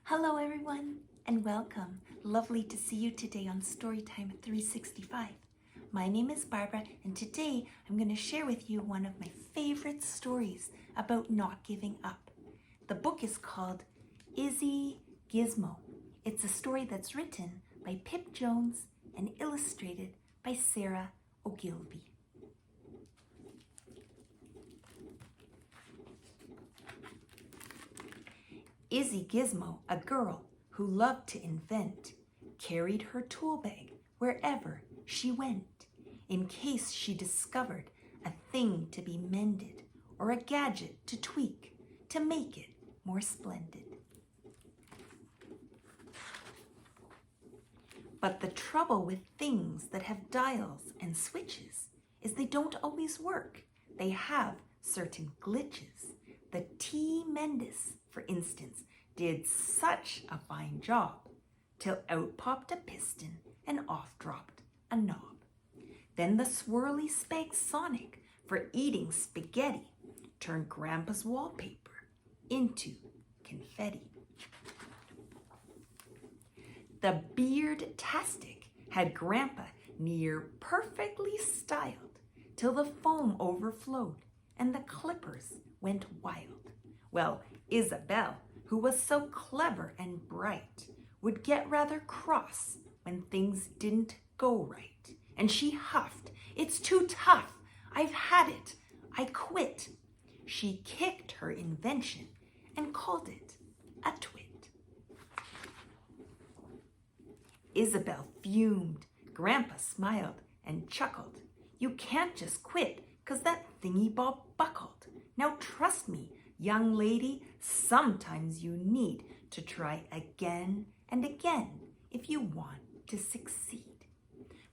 Hello everyone and welcome. Lovely to see you today on Storytime 365. My name is Barbara and today I'm going to share with you one of my favorite stories about not giving up. The book is called Izzy Gizmo. It's a story that's written by Pip Jones and illustrated by Sarah Ogilvie. Izzy Gizmo, a girl who loved to invent, carried her tool bag wherever she went, in case she discovered a thing to be mended or a gadget to tweak to make it more splendid. But the trouble with things that have dials and switches is they don't always work. They have certain glitches. The T. Mendis, for instance, did such a fine job, till out popped a piston and off dropped a knob. Then the swirly Spagsonic, for eating spaghetti, turned Grandpa's wallpaper into confetti. The Beard-tastic had Grandpa near perfectly styled, till the foam overflowed and the clippers went wild. Well, Isabel, who was so clever and bright, would get rather cross when things didn't go right. And she huffed, "It's too tough. I've had it. I quit." She kicked her invention and called it a twit. Isabel fumed. Grandpa smiled and chuckled. "You can't just quit 'cause that thingy-bob buckled. Now trust me, young lady, sometimes you need to try again and again if you want to succeed."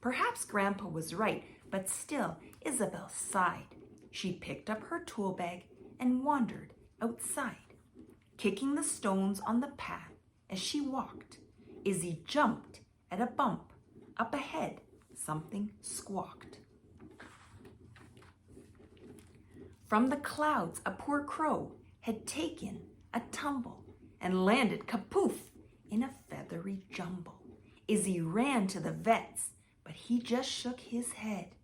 Perhaps Grandpa was right, but still Isabel sighed. She picked up her tool bag and wandered outside. Kicking the stones on the path as she walked, Izzy jumped at a bump. Up ahead, something squawked. From the clouds, a poor crow had taken a tumble and landed kapoof in a feathery jumble. Izzy ran to the vet's, but he just shook his head.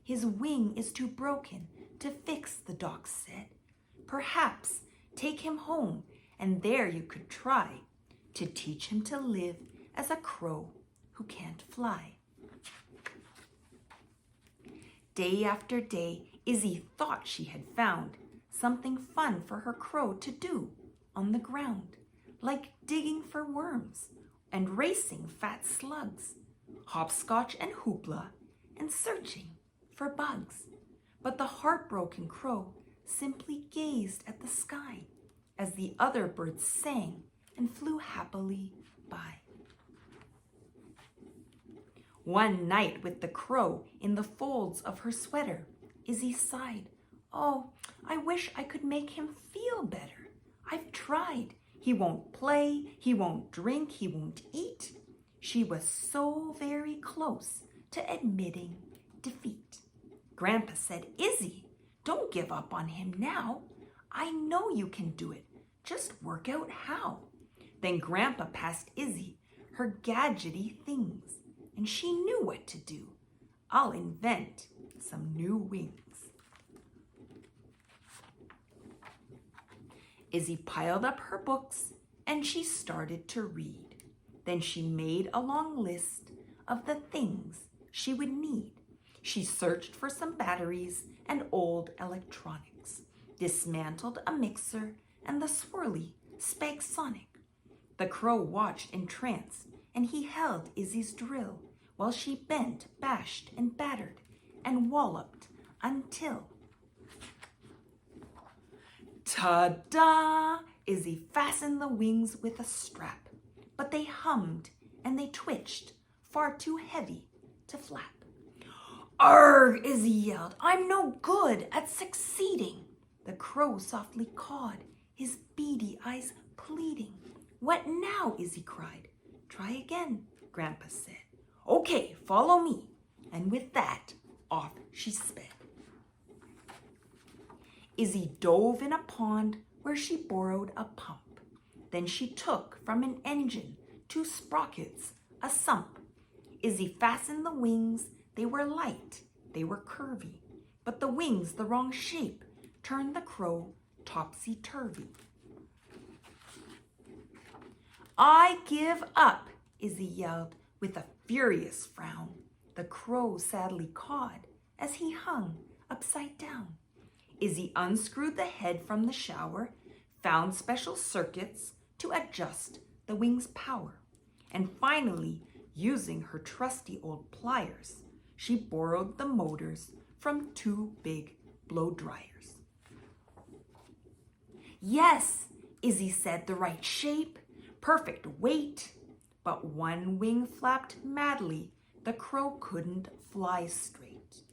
"His wing is too broken to fix," the doc said. "Perhaps take him home, and there you could try to teach him to live as a crow who can't fly." Day after day, Izzy thought she had found something fun for her crow to do on the ground, like digging for worms and racing fat slugs, hopscotch and hoopla, and searching for bugs. But the heartbroken crow simply gazed at the sky as the other birds sang and flew happily by. One night, with the crow in the folds of her sweater, Izzy sighed. "Oh, I wish I could make him feel better. I've tried. He won't play, he won't drink, he won't eat." She was so very close to admitting defeat. Grandpa said, "Izzy, don't give up on him now. I know you can do it. Just work out how." Then Grandpa passed Izzy her gadgety things, and she knew what to do. "I'll invent some new wings." Izzy piled up her books and she started to read. Then she made a long list of the things she would need. She searched for some batteries and old electronics, dismantled a mixer and the swirly Spagsonic. The crow watched entranced, and he held Izzy's drill while she bent, bashed, and battered, and walloped until... Ta-da! Izzy fastened the wings with a strap, but they hummed and they twitched, far too heavy to flap. "Arrgh!" Izzy yelled. "I'm no good at succeeding." The crow softly cawed, his beady eyes pleading. "What now?" Izzy cried. "Try again," Grandpa said. "Okay, follow me." And with that, off she sped. Izzy dove in a pond where she borrowed a pump. Then she took from an engine 2 sprockets, a sump. Izzy fastened the wings. They were light, they were curvy, but the wings the wrong shape turned the crow topsy-turvy. I give up, Izzy yelled with a furious frown. The crow sadly cawed as he hung upside down. Izzy unscrewed the head from the shower, found special circuits to adjust the wing's power, and finally, using her trusty old pliers, she borrowed the motors from 2 big blow dryers. Yes, Izzy said, the right shape, perfect weight, but one wing flapped madly. The crow couldn't fly straight.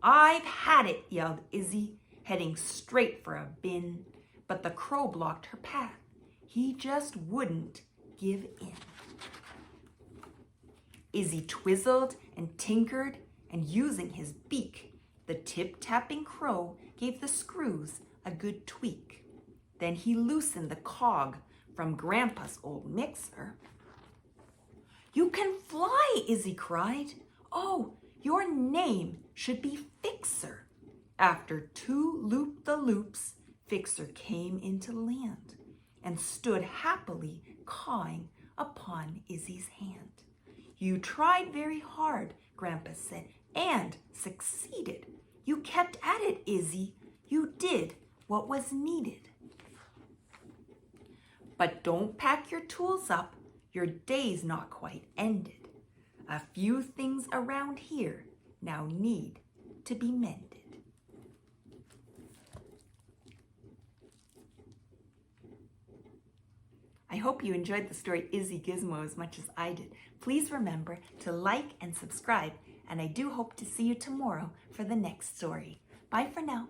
I've had it, yelled Izzy, heading straight for a bin, but the crow blocked her path. He just wouldn't give in. Izzy twizzled and tinkered, and using his beak, the tip-tapping crow gave the screws a good tweak. Then he loosened the cog from Grandpa's old mixer. You can fly, Izzy cried. Oh, your name should be Fixer. After 2 loop-the-loops, Fixer came into land and stood happily cawing upon Izzy's hand. You tried very hard, Grandpa said, and succeeded. You kept at it, Izzy. You did what was needed. But don't pack your tools up. Your day's not quite ended. A few things around here now need to be mended. I hope you enjoyed the story Izzy Gizmo as much as I did. Please remember to like and subscribe, and I do hope to see you tomorrow for the next story. Bye for now.